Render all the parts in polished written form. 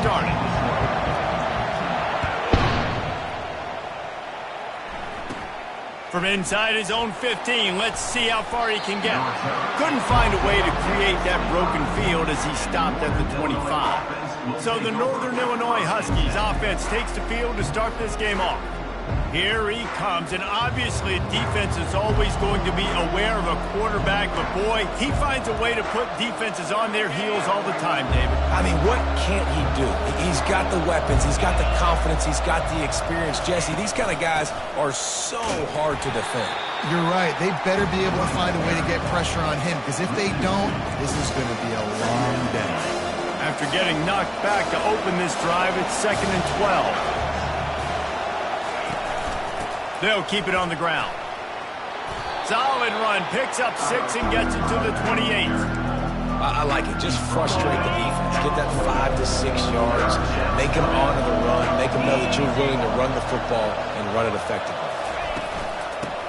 started. From inside his own 15, let's see how far he can get. Couldn't find a way to create that broken field as he stopped at the 25. So the Northern Illinois Huskies offense takes the field to start this game off. Here he comes, and obviously defense is always going to be aware of a quarterback, but boy, he finds a way to put defenses on their heels all the time, David. I mean, what can't he do? He's got the weapons, he's got the confidence, he's got the experience. Jesse, these kind of guys are so hard to defend. You're right. They better be able to find a way to get pressure on him, because if they don't, this is going to be a long day. After getting knocked back to open this drive, it's 2nd and 12. They'll keep it on the ground. Solid run, picks up 6 and gets it to the 28. I like it. Just frustrate the defense. Get that 5 to 6 yards. Make them honor the run. Make them know that you're willing to run the football and run it effectively.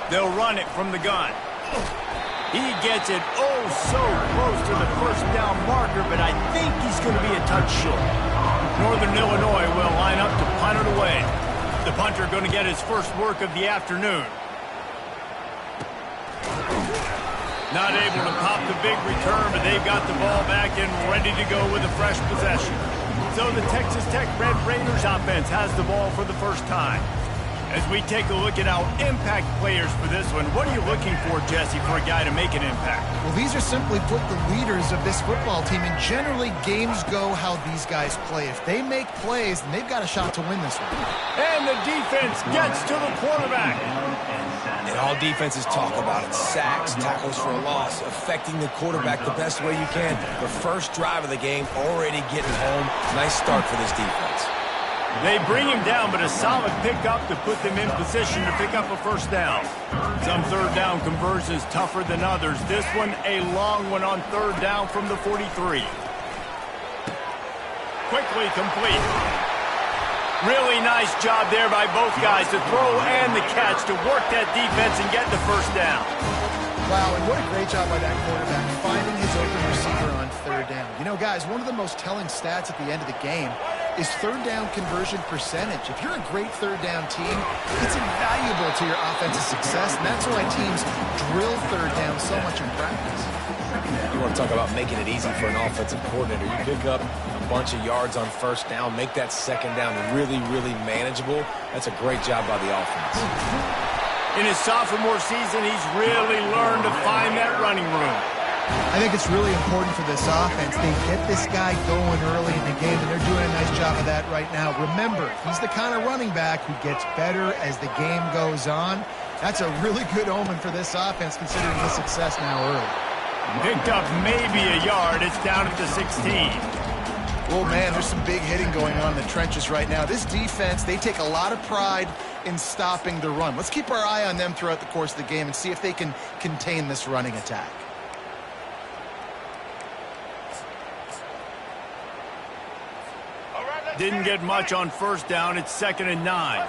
They'll run it from the gun. He gets it oh so close to the first down marker, but I think he's going to be a touch short. Northern Illinois will line up to punt it away. The punter going to get his first work of the afternoon. Not able to pop the big return, but they've got the ball back and ready to go with a fresh possession. So the Texas Tech Red Raiders offense has the ball for the first time. As we take a look at our impact players for this one, what are you looking for, Jesse, for a guy to make an impact? Well, these are simply put the leaders of this football team, and generally games go how these guys play. If they make plays, then they've got a shot to win this one. And the defense gets to the quarterback. And all defenses talk about it. Sacks, tackles for a loss, affecting the quarterback the best way you can. The first drive of the game, already getting home. Nice start for this defense. They bring him down, but a solid pickup to put them in position to pick up a first down. Some third down conversions tougher than others. This one, a long one on third down from the 43. Quickly complete. Really nice job there by both guys to throw and the catch to work that defense and get the first down. Wow, and what a great job by that quarterback, finding his open receiver on third down. You know, guys, one of the most telling stats at the end of the game is third down conversion percentage. If you're a great third down team, it's invaluable to your offensive success, and that's why teams drill third down so much in practice. You want to talk about making it easy for an offensive coordinator. You pick up a bunch of yards on first down, make that second down really, really manageable. That's a great job by the offense. In his sophomore season, he's really learned to find that running room. I think it's really important for this offense. They get this guy going early in the game, and they're doing a nice job of that right now. Remember, he's the kind of running back who gets better as the game goes on. That's a really good omen for this offense, considering his success now early. Picked up maybe a yard. It's down at the 16. Oh, man, there's some big hitting going on in the trenches right now. This defense, they take a lot of pride in stopping the run. Let's keep our eye on them throughout the course of the game and see if they can contain this running attack. Didn't get much on first down. It's 2nd and 9.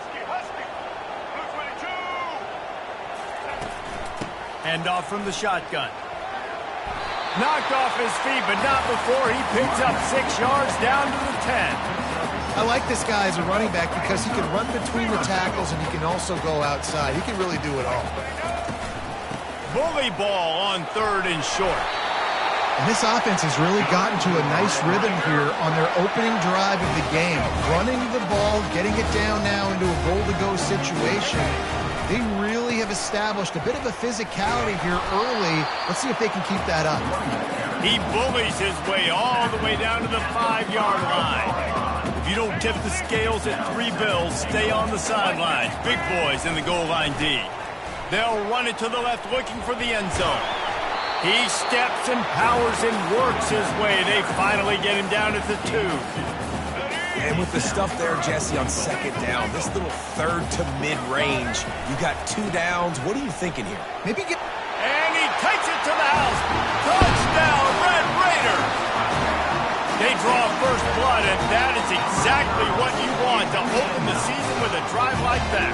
Handoff from the shotgun. Knocked off his feet, but not before he picks up 6 yards down to the 10. I like this guy as a running back because he can run between the tackles and he can also go outside. He can really do it all. Bully ball on third and short. And this offense has really gotten to a nice rhythm here on their opening drive of the game. Running the ball, getting it down now into a goal-to-go situation. They really have established a bit of a physicality here early. Let's see if they can keep that up. He bullies his way all the way down to the 5-yard line. If you don't tip the scales at 3 bills, stay on the sidelines. Big boys in the goal line D. They'll run it to the left looking for the end zone. He steps and powers and works his way. They finally get him down at the 2. And with the stuff there, Jesse, on second down, this little third to mid-range, you got 2 downs. What are you thinking here? Maybe get... And he takes it to the house. Touchdown, Red Raiders! They draw first blood, and that is exactly what you want to open the season with a drive like that.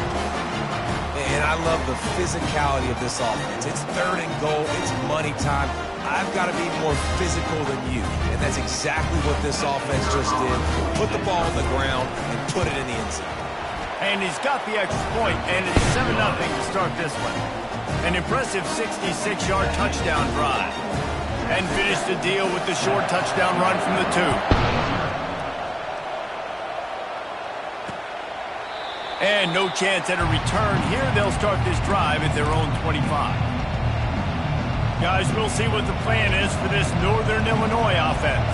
And I love the physicality of this offense. It's 3rd and goal. It's money time. I've got to be more physical than you. And that's exactly what this offense just did. Put the ball on the ground and put it in the end zone. And he's got the extra point, and it's 7-0 to start this one. An impressive 66-yard touchdown drive. And finished the deal with the short touchdown run from the 2. And no chance at a return here. They'll start this drive at their own 25. Guys, we'll see what the plan is for this Northern Illinois offense.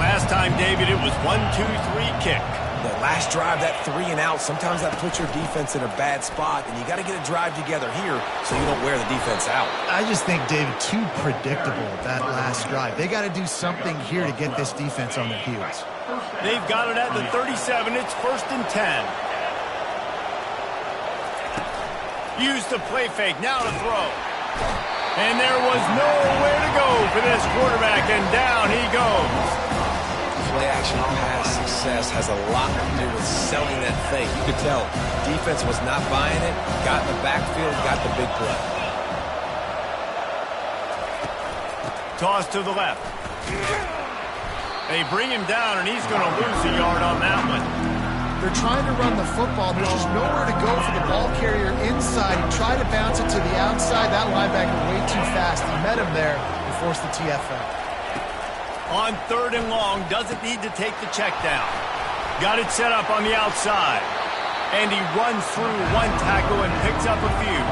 Last time, David, it was 1-2-3 kick. The last drive, that 3 and out, sometimes that puts your defense in a bad spot, and you got to get a drive together here so you don't wear the defense out. I just think, David, too predictable, that last drive. They got to do something here to get this defense on their heels. They've got it at the 37. It's 1st and 10. Use the play fake. Now to throw. And there was nowhere to go for this quarterback, and down he goes. Play-action pass success has a lot to do with selling that fake. You could tell defense was not buying it, got in the backfield, got the big play. Toss to the left. They bring him down, and he's going to lose a yard on that one. They're trying to run the football. There's just nowhere to go for the ball carrier inside. He tried to bounce it to the outside. That linebacker way too fast. He met him there and forced the TFL. On 3rd and long, doesn't need to take the check down. Got it set up on the outside. And he runs through one tackle and picks up a few.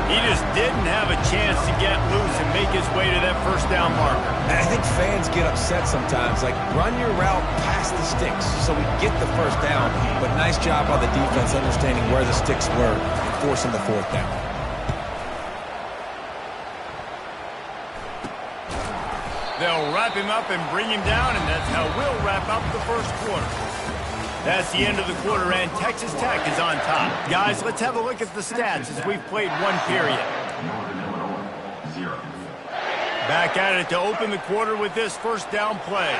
He just didn't have a chance to get loose and make his way to that first down marker. And I think fans get upset sometimes. Like, run your route past the sticks so we get the first down. But nice job by the defense understanding where the sticks were and forcing the 4th down. They'll wrap him up and bring him down, and that's how we'll wrap up the first quarter. That's the end of the quarter, and Texas Tech is on top. Guys, let's have a look at the stats as we've played one period. Back at it to open the quarter with this first down play.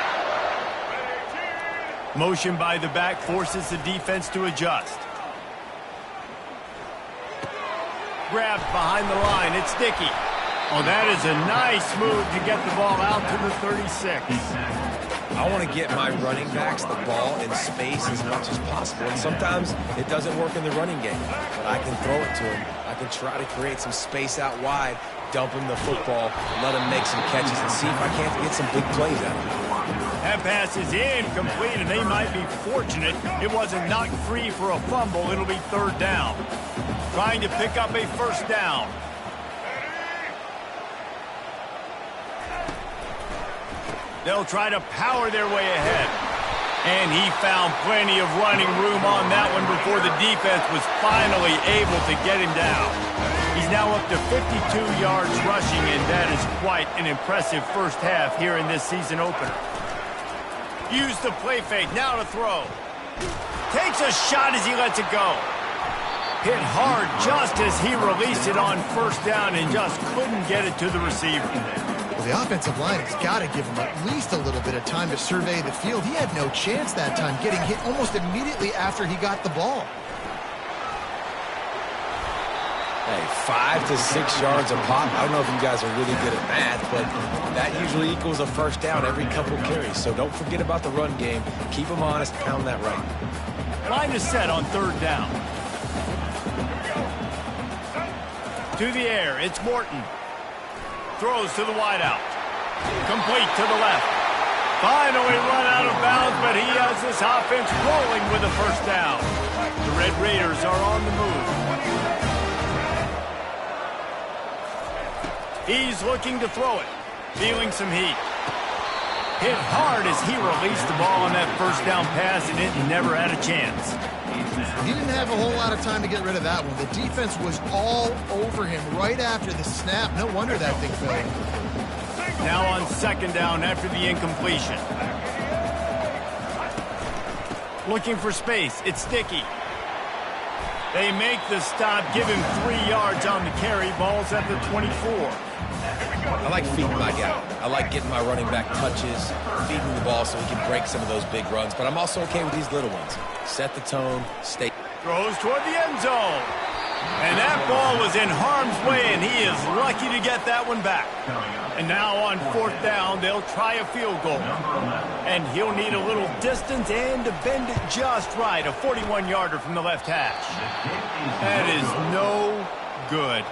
Motion by the back forces the defense to adjust. Grabbed behind the line. It's Dickey. Oh, that is a nice move to get the ball out to the 36. I want to get my running backs the ball in space as much as possible. And sometimes it doesn't work in the running game, but I can throw it to him. I can try to create some space out wide, dump him the football, let him make some catches, and see if I can't get some big plays out of him. That pass is incomplete, and they might be fortunate it wasn't knocked free for a fumble. It'll be 3rd down. Trying to pick up a first down. They'll try to power their way ahead. And he found plenty of running room on that one before the defense was finally able to get him down. He's now up to 52 yards rushing, and that is quite an impressive first half here in this season opener. Use the play fake, now to throw. Takes a shot as he lets it go. Hit hard just as he released it on first down and just couldn't get it to the receiver. Well, the offensive line has got to give him at least a little bit of time to survey the field. He had no chance that time, getting hit almost immediately after he got the ball. Hey, 5 to 6 yards a pop. I don't know if you guys are really good at math, but that usually equals a first down every couple carries. So don't forget about the run game. Keep them honest, pound that right. Line is set on 3rd down. To the air, it's Morton. Throws to the wideout. Complete to the left. Finally run out of bounds, but he has this offense rolling with a first down. The Red Raiders are on the move. He's looking to throw it. Feeling some heat. Hit hard as he released the ball on that first down pass, and it never had a chance. He didn't have a whole lot of time to get rid of that one. The defense was all over him right after the snap. No wonder that thing fell. Now on 2nd down after the incompletion. Looking for space. It's Dickey. They make the stop, give him 3 yards on the carry. Ball's at the 24. I like feeding my guy. I like getting my running back touches, feeding the ball so he can break some of those big runs. But I'm also okay with these little ones. Set the tone, stay. Throws toward the end zone. And that ball was in harm's way, and he is lucky to get that one back. And now on 4th down, they'll try a field goal. And he'll need a little distance and to bend it just right, a 41-yarder from the left hash. That is no good.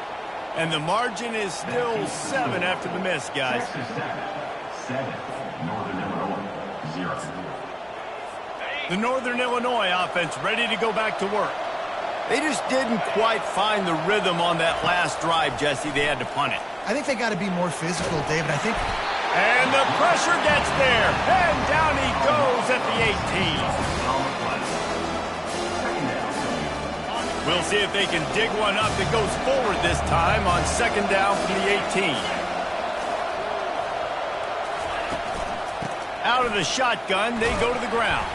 And the margin is still 7 after the miss, guys. The Northern Illinois offense ready to go back to work. They just didn't quite find the rhythm on that last drive, Jesse. They had to punt it. I think they got to be more physical, David. And the pressure gets there. And down he goes at the 18. We'll see if they can dig one up that goes forward this time on 2nd down from the 18. Out of the shotgun, they go to the ground.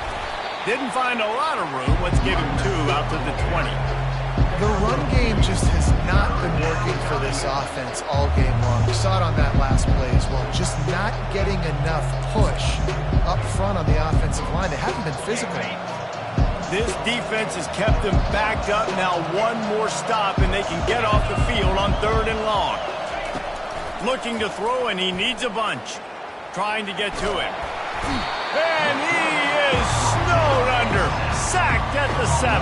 Didn't find a lot of room. Let's give him 2 out to the 20. The run game just has not been working for this offense all game long. We saw it on that last play as well. Just not getting enough push up front on the offensive line. They haven't been physical. This defense has kept them backed up. Now one more stop, and they can get off the field on 3rd and long. Looking to throw, and he needs a bunch. Trying to get to him. And he is snowed under. Sacked at the 7.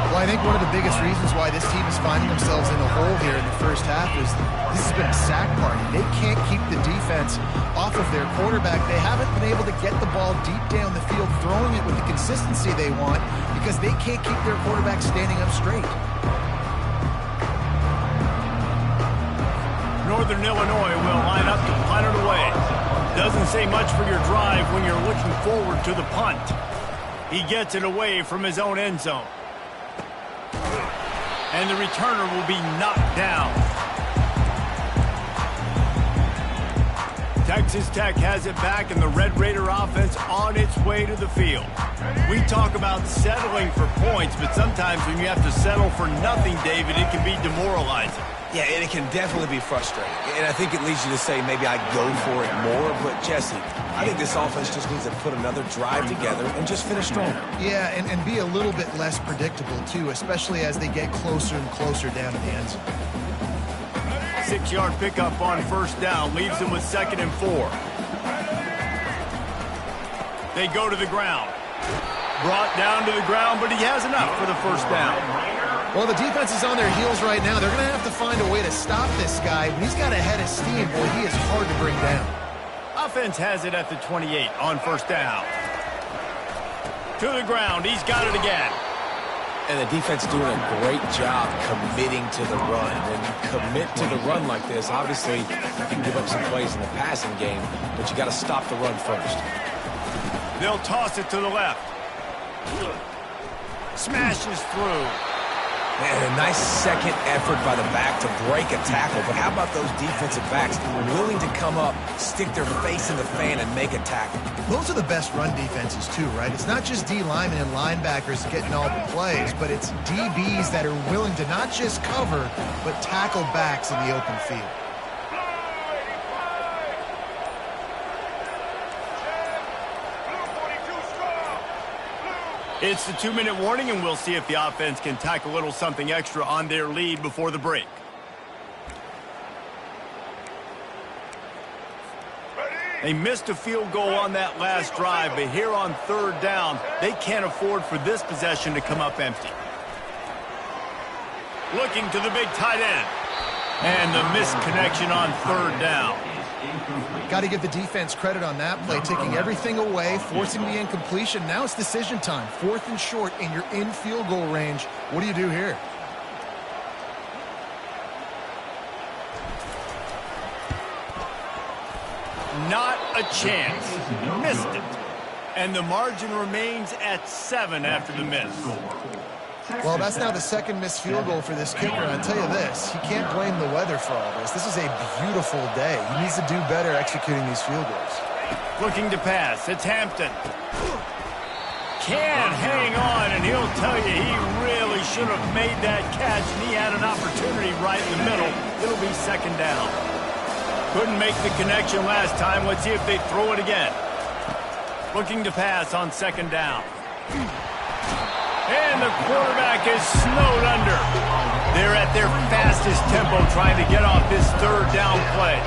Well, I think one of the biggest reasons why this team is finding themselves in a hole here in the first half is this has been a sack party. They can't keep the defense off of their quarterback. They haven't been able to get the ball deep down the field, throwing it with the consistency they want because they can't keep their quarterback standing up straight. Northern Illinois will line up to punt it away. Doesn't say much for your drive when you're looking forward to the punt. He gets it away from his own end zone. And the returner will be knocked down. Texas Tech has it back, and the Red Raider offense on its way to the field. We talk about settling for points, but sometimes when you have to settle for nothing, David, it can be demoralizing. Yeah, and it can definitely be frustrating. And I think it leads you to say maybe I go for it more. But, Jesse, I think this offense just needs to put another drive together and just finish strong. Yeah, and be a little bit less predictable, too, especially as they get closer and closer down to the end zone. 6-yard pickup on 1st down leaves them with 2nd and 4. They go to the ground. Brought down to the ground, but he has enough for the 1st down. Well, the defense is on their heels right now. They're going to have to find a way to stop this guy. When he's got a head of steam, boy, he is hard to bring down. Offense has it at the 28 on 1st down. To the ground. He's got it again. And the defense doing a great job committing to the run. When you commit to the run like this, obviously you can give up some plays in the passing game, but you got to stop the run first. They'll toss it to the left. Smashes through. Man, a nice second effort by the back to break a tackle. But how about those defensive backs willing to come up, stick their face in the fan, and make a tackle? Those are the best run defenses, too, right? It's not just D linemen and linebackers getting all the plays, but it's DBs that are willing to not just cover, but tackle backs in the open field. It's the 2-minute warning, and we'll see if the offense can tack a little something extra on their lead before the break. They missed a field goal on that last drive, but here on 3rd down, they can't afford for this possession to come up empty. Looking to the big tight end. And the missed connection on 3rd down. Got to give the defense credit on that play, taking everything away, forcing the incompletion. Now it's decision time. 4th and short, and you're in field goal range. What do you do here? Not a chance. Missed it. And the margin remains at 7 after the miss. Well, that's now the 2nd missed field goal for this kicker. And I'll tell you this, he can't blame the weather for all this. This is a beautiful day. He needs to do better executing these field goals. Looking to pass. It's Hampton. Can't hang on, and he'll tell you he really should have made that catch, and he had an opportunity right in the middle. It'll be 2nd down. Couldn't make the connection last time. Let's see if they throw it again. Looking to pass on 2nd down. And the quarterback is snowed under. They're at their fastest tempo trying to get off this third down play.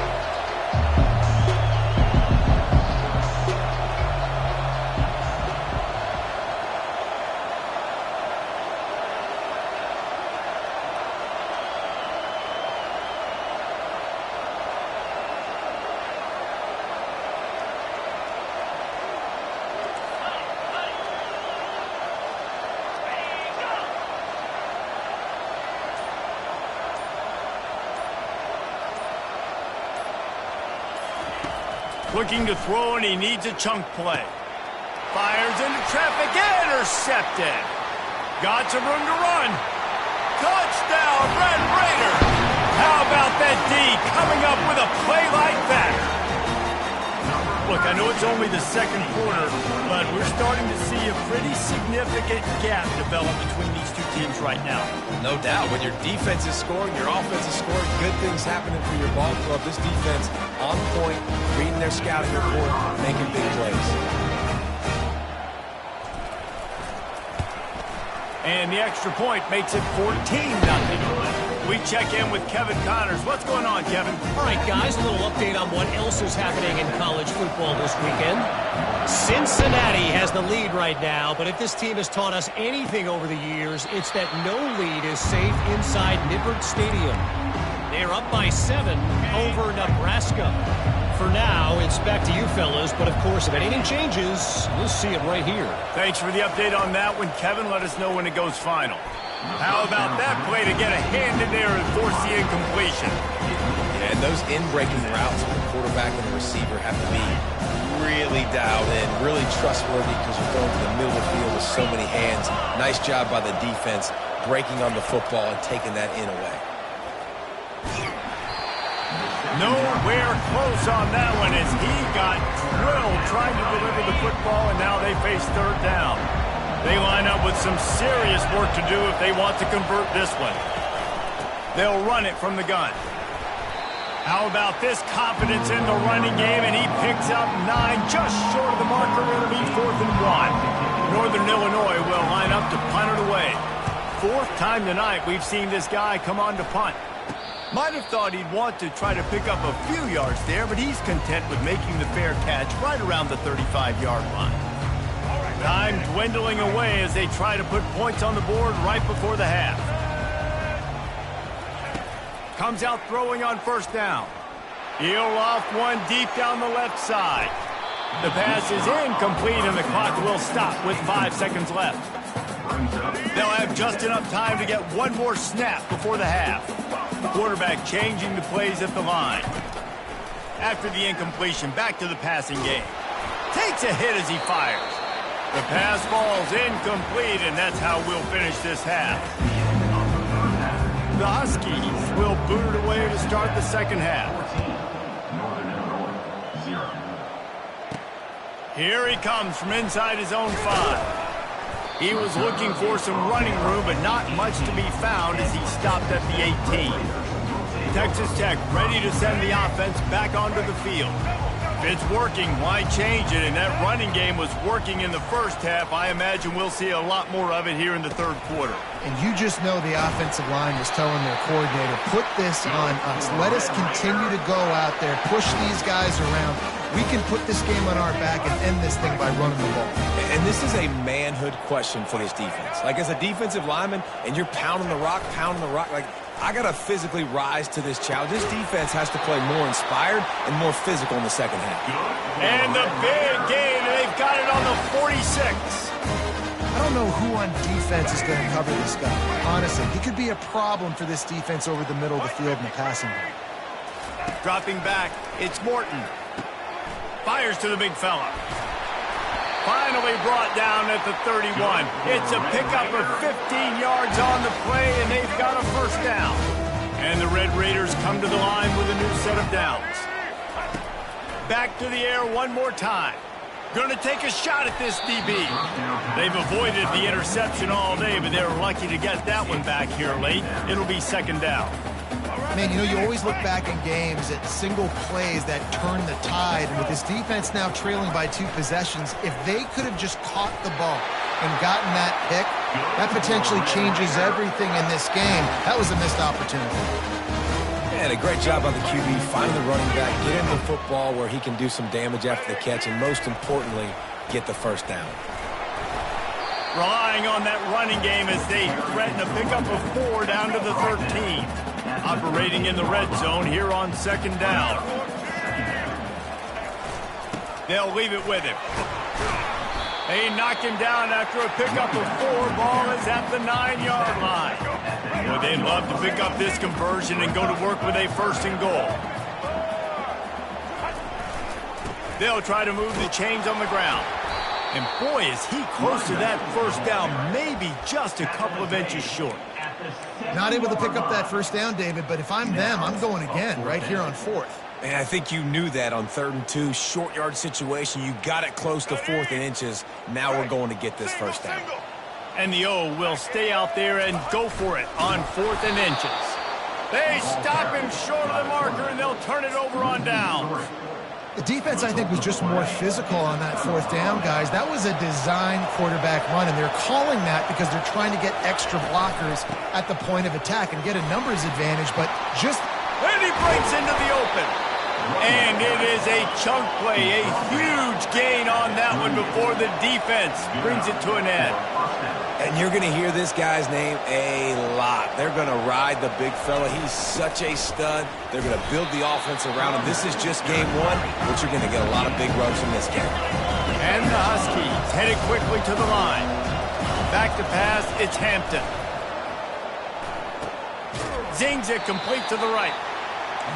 Looking to throw, and he needs a chunk play. Fires into traffic, intercepted. Got some room to run. Touchdown, Red Raider. How about that D coming up with a play like that? Look, I know it's only the second quarter, but we're starting to see a pretty significant gap develop between these two teams right now. No doubt. When your defense is scoring, your offense is scoring, good things happening for your ball club. This defense on point, reading their scouting report, making big plays. And the extra point makes it 14-0. We check in with Kevin Connors. What's going on, Kevin? All right, guys, a little update on what else is happening in college football this weekend. Cincinnati has the lead right now, but if this team has taught us anything over the years, it's that no lead is safe inside Nippert Stadium. They're up by 7 over Nebraska. For now, it's back to you fellas, but of course, if anything changes, we'll see it right here. Thanks for the update on that one, Kevin. Let us know when it goes final. How about that play to get a hand in there and force the incompletion? Yeah, and those in-breaking routes for the quarterback and the receiver have to be really dialed in, really trustworthy because you're going to the middle of the field with so many hands. Nice job by the defense breaking on the football and taking that in away. Nowhere close on that one as he got drilled trying to deliver the football, and now they face third down. They line up with some serious work to do if they want to convert this one. They'll run it from the gun. How about this confidence in the running game, and he picks up 9 just short of the marker. It'll be 4th and 1. Northern Illinois will line up to punt it away. 4th time tonight we've seen this guy come on to punt. Might have thought he'd want to try to pick up a few yards there, but he's content with making the fair catch right around the 35-yard line. Time dwindling away as they try to put points on the board right before the half. Comes out throwing on first down. He'll loft one deep down the left side. The pass is incomplete, and the clock will stop with 5 seconds left. They'll have just enough time to get one more snap before the half. Quarterback changing the plays at the line. After the incompletion, back to the passing game. Takes a hit as he fires. The pass falls incomplete, and that's how we'll finish this half. The Huskies will boot it away to start the second half. Here he comes from inside his own 5. He was looking for some running room, but not much to be found as he stopped at the 18. Texas Tech ready to send the offense back onto the field. If it's working, why change it? And that running game was working in the first half. I imagine we'll see a lot more of it here in the third quarter. And you just know the offensive line was telling their coordinator, put this on us. Let us continue to go out there, push these guys around. We can put this game on our back and end this thing by running the ball. And this is a manhood question for this defense. Like, as a defensive lineman, and you're pounding the rock, like, I got to physically rise to this challenge. This defense has to play more inspired and more physical in the second half. And the big gain, they've got it on the 46. I don't know who on defense is going to cover this guy. Honestly, he could be a problem for this defense over the middle of the field in the passing game. Dropping back, it's Morton. Fires to the big fella. Finally brought down at the 31. It's a pickup of 15 yards on the play, and they've got a first down. And the Red Raiders come to the line with a new set of downs. Back to the air one more time. Going to take a shot at this DB. They've avoided the interception all day, but they're lucky to get that one back here late. It'll be second down. Man, you know, you always look back in games at single plays that turn the tide. And with this defense now trailing by 2 possessions, if they could have just caught the ball, and gotten that pick, that potentially changes everything in this game. That was a missed opportunity. And a great job by the QB, finding the running back, get him the football where he can do some damage after the catch, and most importantly, get the first down. Relying on that running game as they threaten to pick up a 4 down to the 13. Operating in the red zone here on second down. They'll leave it with him. They knock him down after a pickup of 4. Ball is at the 9-yard line. Well, they'd love to pick up this conversion and go to work with a 1st and goal. They'll try to move the chains on the ground. And boy, is he close to that 1st down, maybe just a couple of inches short. Not able to pick up that 1st down, David, but if I'm them, I'm going again right here on 4th. And I think you knew that on 3rd and 2, short yard situation. You got it close to 4th and inches. Now we're going to get this 1st down. And the O will stay out there and go for it on 4th and inches. They stop him short of the marker, and they'll turn it over on downs. The defense, I think, was just more physical on that 4th down, guys. That was a designed quarterback run, and they're calling that because they're trying to get extra blockers at the point of attack and get a numbers advantage, but just... And he breaks into the open. And it is a chunk play, a huge gain on that one before the defense brings it to an end. And you're going to hear this guy's name a lot. They're going to ride the big fella. He's such a stud. They're going to build the offense around him. This is just game 1, but you're going to get a lot of big runs from this game. And the Huskies headed quickly to the line. Back to pass, it's Hampton. Zings it complete to the right.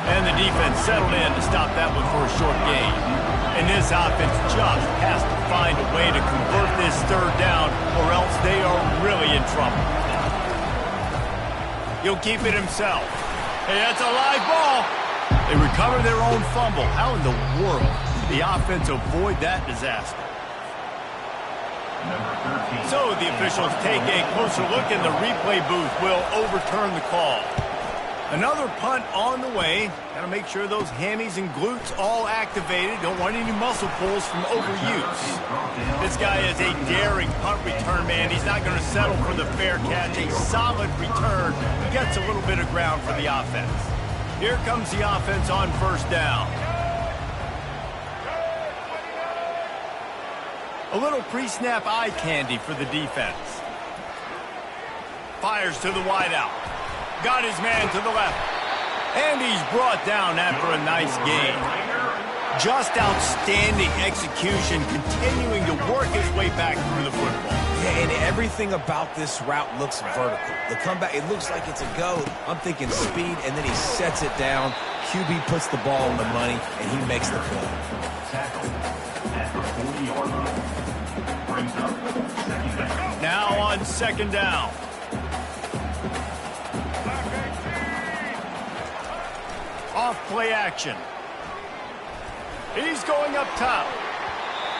And the defense settled in to stop that one for a short gain. And this offense just has to find a way to convert this 3rd down, or else they are really in trouble. He'll keep it himself. Hey, that's a live ball. They recover their own fumble. How in the world did the offense avoid that disaster? So the officials take a closer look, and the replay booth will overturn the call. Another punt on the way. Got to make sure those hammies and glutes all activated. Don't want any muscle pulls from overuse. This guy is a daring punt return man. He's not going to settle for the fair catch. A solid return. Gets a little bit of ground for the offense. Here comes the offense on 1st down. A little pre-snap eye candy for the defense. Fires to the wideout. Got his man to the left. And he's brought down after a nice gain. Just outstanding execution, continuing to work his way back through the football. Yeah, and everything about this route looks vertical. The comeback, it looks like it's a go. I'm thinking speed, and then he sets it down. QB puts the ball on the money, and he makes the play. Now on 2nd down. Off play action. He's going up top.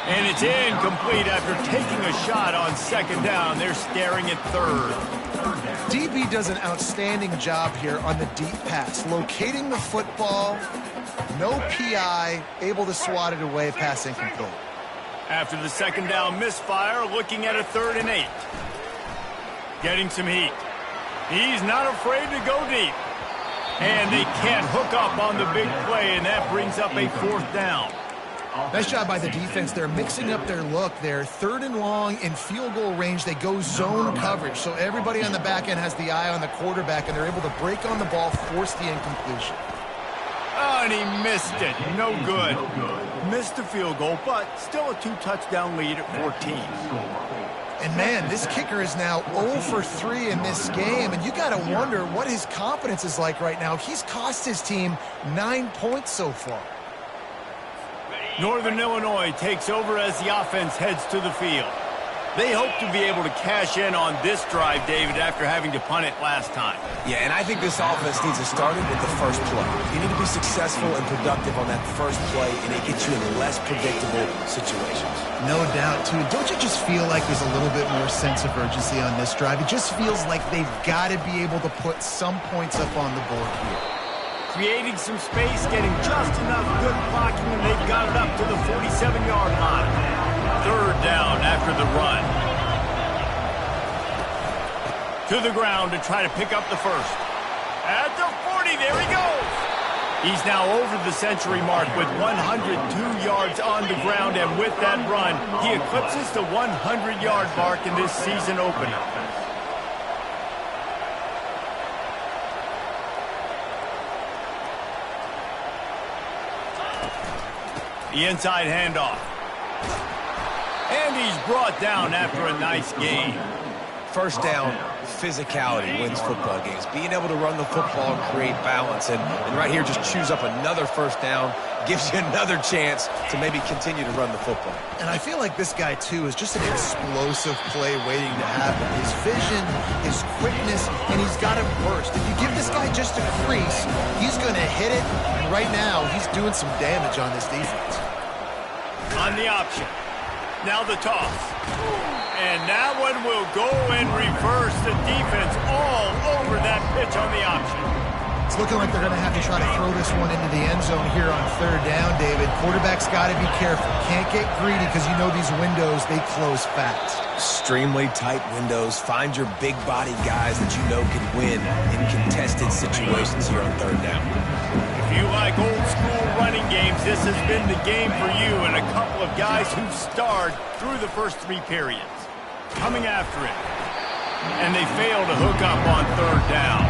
And it's incomplete after taking a shot on 2nd down. They're staring at 3rd. DB does an outstanding job here on the deep pass. Locating the football, no PI, able to swat it away, pass incomplete. After the 2nd down misfire, looking at a 3rd and 8. Getting some heat. He's not afraid to go deep. And they can't hook up on the big play, and that brings up a 4th down. Nice job by the defense. They're mixing up their look. They're 3rd and long in field goal range. They go zone coverage, so everybody on the back end has the eye on the quarterback, and they're able to break on the ball, force the incompletion. Oh, and he missed it. No good. Missed the field goal, but still a 2-touchdown lead at 14. And, man, this kicker is now 0 for 3 in this game, and you got to wonder what his confidence is like right now. He's cost his team 9 points so far. Northern Illinois takes over as the offense heads to the field. They hope to be able to cash in on this drive, David, after having to punt it last time. Yeah, and I think this offense needs to start it with the first play. You need to be successful and productive on that first play, and it gets you in less predictable situations. No doubt, too. Don't you just feel like there's a little bit more sense of urgency on this drive? It just feels like they've got to be able to put some points up on the board here. Creating some space, getting just enough good blocking, and they've got it up to the 47-yard line. 3rd down after the run. To the ground to try to pick up the first. At the 40, there he goes. He's now over the century mark with 102 yards on the ground, and with that run, he eclipses the 100-yard mark in this season opener. The inside handoff. And he's brought down after a nice gain. First down, physicality wins football games. Being able to run the football and create balance. And right here, just choose up another first down, gives you another chance to maybe continue to run the football. And I feel like this guy, too, is just an explosive play waiting to happen. His vision, his quickness, and he's got a burst. If you give this guy just a crease, he's going to hit it. And right now, he's doing some damage on this defense. On the option. Now the toss. And that one will go and reverse the defense all over that pitch on the option. It's looking like they're going to have to try to throw this one into the end zone here on third down, David. Quarterback's got to be careful. Can't get greedy because you know these windows, they close fast. Extremely tight windows. Find your big body guys that you know can win in contested situations here on third down. If you like old school running games, this has been the game for you and a couple of guys who've starred through the first 3 periods. Coming after it. And they fail to hook up on third down.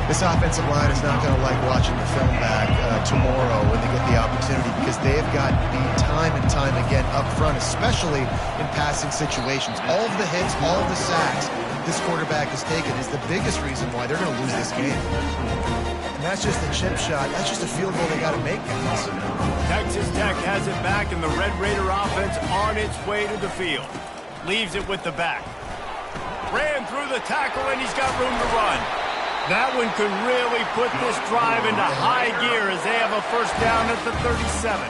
This offensive line is not going to like watching the film back tomorrow when they get the opportunity because they've got beat time and time again up front, especially in passing situations. All of the hits, all of the sacks this quarterback has taken is the biggest reason why they're going to lose this game. And that's just a chip shot. That's just a field goal they got to make, guys. Texas Tech has it back, and the Red Raider offense on its way to the field. Leaves it with the back. Ran through the tackle, and he's got room to run. That one could really put this drive into high gear as they have a first down at the 37.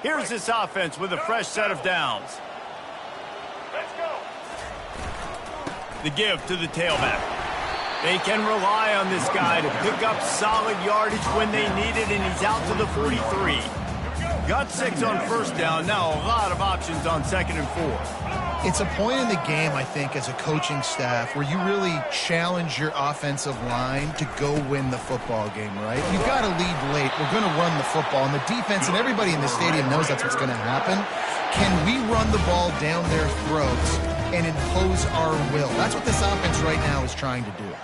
Here's this offense with a fresh set of downs. The give to the tailback. They can rely on this guy to pick up solid yardage when they need it, and he's out to the 43. Got 6 on first down. Now a lot of options on 2nd and 4. It's a point in the game, I think, as a coaching staff where you really challenge your offensive line to go win the football game, right? You've got to lead late. We're going to run the football. And the defense and everybody in the stadium knows that's what's going to happen. Can we run the ball down their throats and impose our will? That's what this offense right now is trying to do.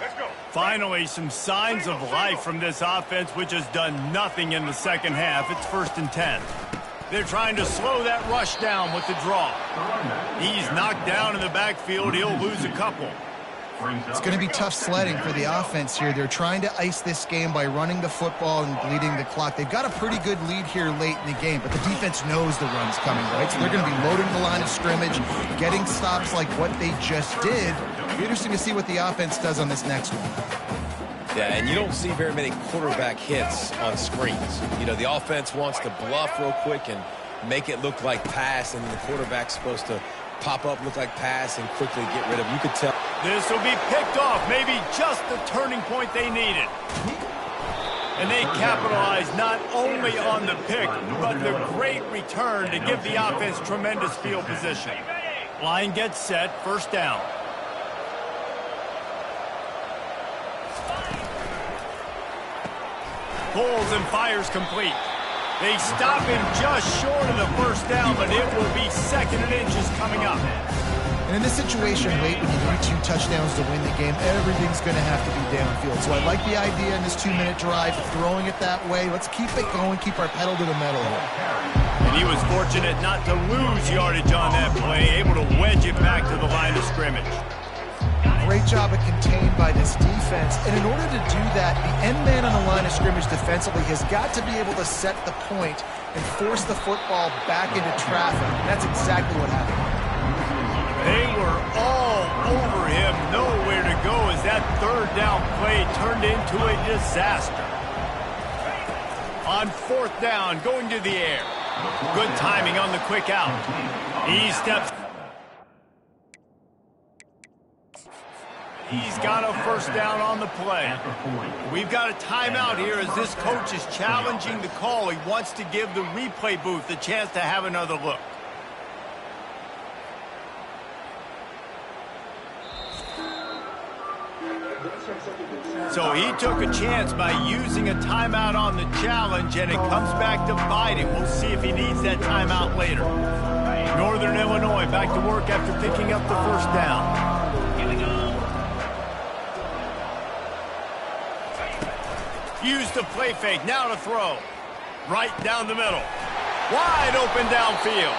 Finally, some signs of life from this offense, which has done nothing in the second half. It's 1st and 10. They're trying to slow that rush down with the draw. He's knocked down in the backfield. He'll lose a couple. It's going to be tough sledding for the offense here. They're trying to ice this game by running the football and bleeding the clock. They've got a pretty good lead here late in the game, but the defense knows the run's coming, right? So they're going to be loading the line of scrimmage, getting stops like what they just did. It'll be interesting to see what the offense does on this next one. Yeah, and you don't see very many quarterback hits on screens. You know, the offense wants to bluff real quick and make it look like pass, and the quarterback's supposed to pop up, look like pass, and quickly get rid of it. You could tell. This will be picked off, maybe just the turning point they needed. And they capitalize not only on the pick, but the great return to give the offense tremendous field position. Line gets set, first down. Pulls and fires complete. They stop him just short of the first down, but it will be 2nd and inches coming up. And in this situation, late when you need 2 touchdowns to win the game, everything's going to have to be downfield. So I like the idea in this 2-minute drive of throwing it that way. Let's keep it going, keep our pedal to the metal here. And he was fortunate not to lose yardage on that play, able to wedge it back to the line of scrimmage. Great job of contained by this defense. And in order to do that, the end man on the line of scrimmage defensively has got to be able to set the point and force the football back into traffic. And that's exactly what happened. They were all over him, nowhere to go as that 3rd down play turned into a disaster. On 4th down, going to the air. Good timing on the quick out. He steps. He's got a first down on the play. We've got a timeout here as this coach is challenging the call. He wants to give the replay booth a chance to have another look. So he took a chance by using a timeout on the challenge, and it comes back to bite him. We'll see if he needs that timeout later. Northern Illinois back to work after picking up the first down. Here we go. Use the play fake, now to throw. Right down the middle. Wide open downfield.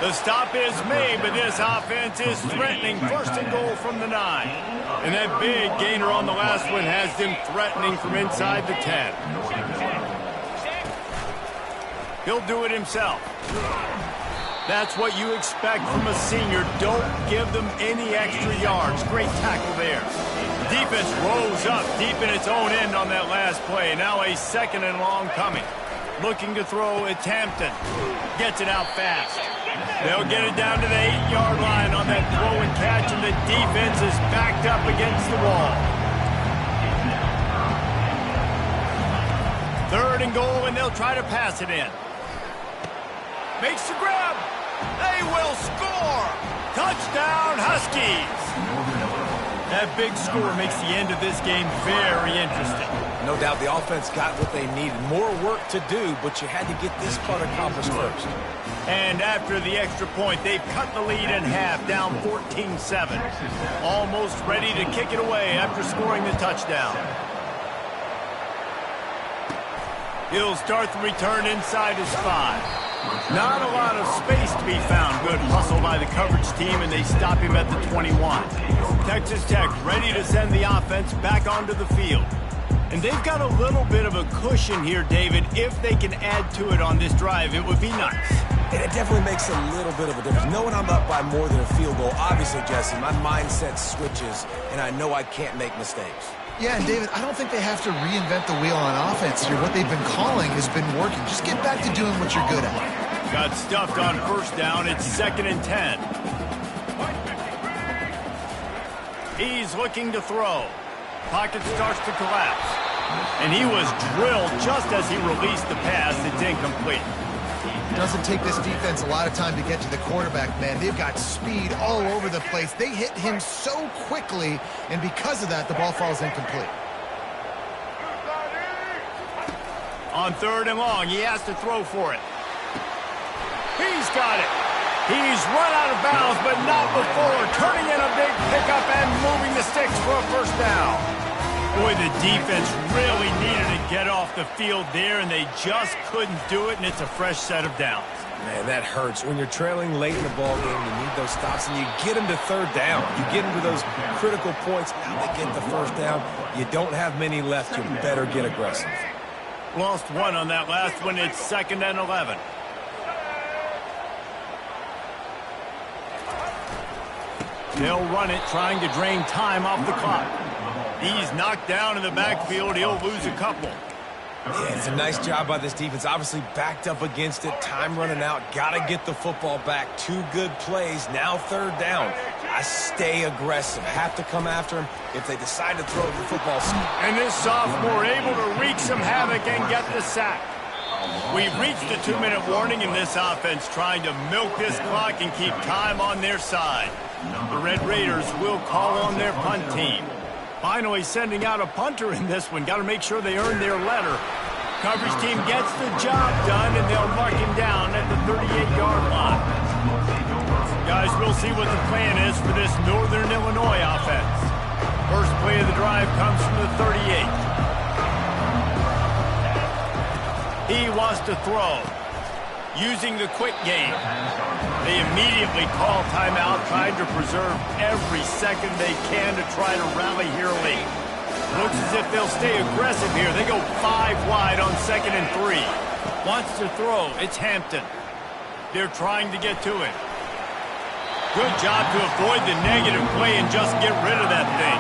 The stop is made, but this offense is threatening. First and goal from the 9. And that big gainer on the last one has them threatening from inside the 10. He'll do it himself. That's what you expect from a senior. Don't give them any extra yards. Great tackle there. Defense rose up deep in its own end on that last play. Now a second and long coming. Looking to throw, it's Hampton. Gets it out fast. They'll get it down to the 8-yard line on that throw and catch, and the defense is backed up against the wall. Third and goal, and they'll try to pass it in. Makes the grab. They will score. Touchdown, Huskies. That big score makes the end of this game very interesting. No doubt the offense got what they needed. More work to do, but you had to get this part accomplished first. And after the extra point, they've cut the lead in half, down 14-7. Almost ready to kick it away after scoring the touchdown. He'll start the return inside his 5. Not a lot of space to be found. Good hustle by the coverage team, and they stop him at the 21. Texas Tech ready to send the offense back onto the field. And they've got a little bit of a cushion here, David. If they can add to it on this drive, it would be nice. And it definitely makes a little bit of a difference. Knowing I'm up by more than a field goal, obviously, Jesse, my mindset switches, and I know I can't make mistakes. Yeah, and David, I don't think they have to reinvent the wheel on offense here. What they've been calling has been working. Just get back to doing what you're good at. Got stuffed on first down. It's 2nd and 10. He's looking to throw. Pocket starts to collapse. And he was drilled just as he released the pass. It's incomplete. It doesn't take this defense a lot of time to get to the quarterback, man. They've got speed all over the place. They hit him so quickly, and because of that, the ball falls incomplete. On 3rd and long, he has to throw for it. He's got it. He's run out of bounds, but not before. Turning in a big pickup and moving the sticks for a first down. Boy, the defense really needed to get off the field there, and they just couldn't do it, and it's a fresh set of downs. Man, that hurts. When you're trailing late in the ball game, you need those stops, and you get them to 3rd down. You get them to those critical points. Now they get the first down. You don't have many left. You better get aggressive. Lost one on that last one. It's 2nd and 11. They'll run it, trying to drain time off the clock. He's knocked down in the backfield. He'll lose a couple. Yeah, it's a nice job by this defense. Obviously backed up against it. Time running out. Got to get the football back. 2 good plays. Now 3rd down. I stay aggressive. Have to come after him if they decide to throw the football. And this sophomore able to wreak some havoc and get the sack. We've reached the 2-minute warning in this offense, trying to milk this clock and keep time on their side. The Red Raiders will call on their punt team. Finally sending out a punter in this one. Got to make sure they earn their letter. Coverage team gets the job done, and they'll mark him down at the 38-yard line. Guys, we'll see what the plan is for this Northern Illinois offense. First play of the drive comes from the 38. He wants to throw. Using the quick game. They immediately call timeout, trying to preserve every second they can to try to rally here late. Looks as if they'll stay aggressive here. They go 5 wide on 2nd and 3. Wants to throw. It's Hampton. They're trying to get to it. Good job to avoid the negative play and just get rid of that thing.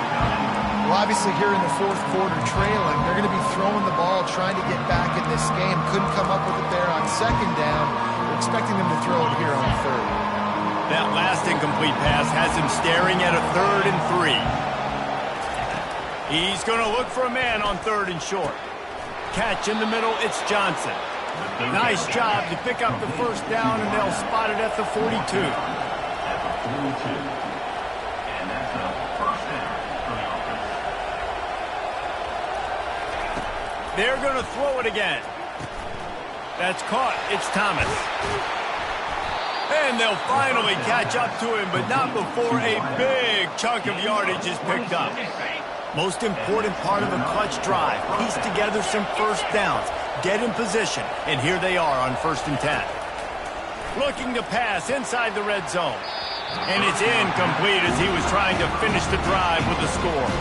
Well, obviously here in the 4th quarter trailing, they're going to be throwing the ball, trying to get back in this game. Couldn't come up with it there on 2nd down. We're expecting them to throw it here on 3rd. That last incomplete pass has him staring at a 3rd and 3. He's going to look for a man on 3rd and short. Catch in the middle, it's Johnson. Nice job to pick up the first down, and they'll spot it at the 42. They're going to throw it again. That's caught. It's Thomas. And they'll finally catch up to him, but not before a big chunk of yardage is picked up. Most important part of a clutch drive. Piece together some first downs. Get in position. And here they are on 1st and 10. Looking to pass inside the red zone. And it's incomplete as he was trying to finish the drive with a score.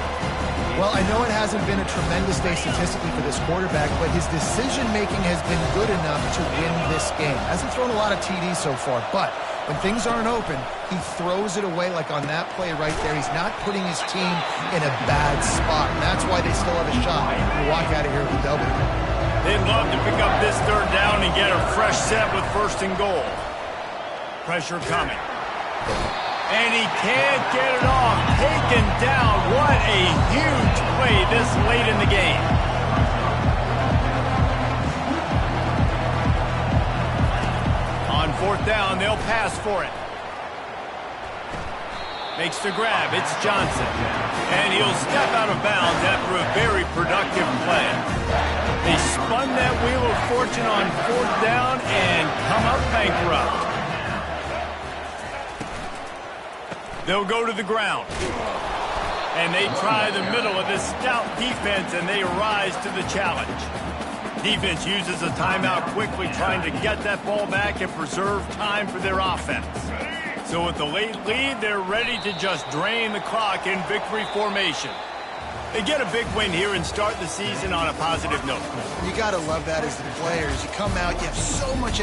Well, I know it hasn't been a tremendous day statistically for this quarterback, but his decision-making has been good enough to win this game. Hasn't thrown a lot of TDs so far, but when things aren't open, he throws it away like on that play right there. He's not putting his team in a bad spot, and that's why they still have a shot to walk out of here with a W. They'd love to pick up this 3rd down and get a fresh set with 1st and goal. Pressure coming. And he can't get it off. Taken down. What a huge play this late in the game. On 4th down, they'll pass for it. Makes the grab. It's Johnson. And he'll step out of bounds after a very productive play. They spun that wheel of fortune on 4th down and come up bankrupt. They'll go to the ground. And they try the middle of this stout defense, and they rise to the challenge. Defense uses a timeout quickly, trying to get that ball back and preserve time for their offense. So with the late lead, they're ready to just drain the clock in victory formation. They get a big win here and start the season on a positive note. You got to love that as the players. You come out, you have so much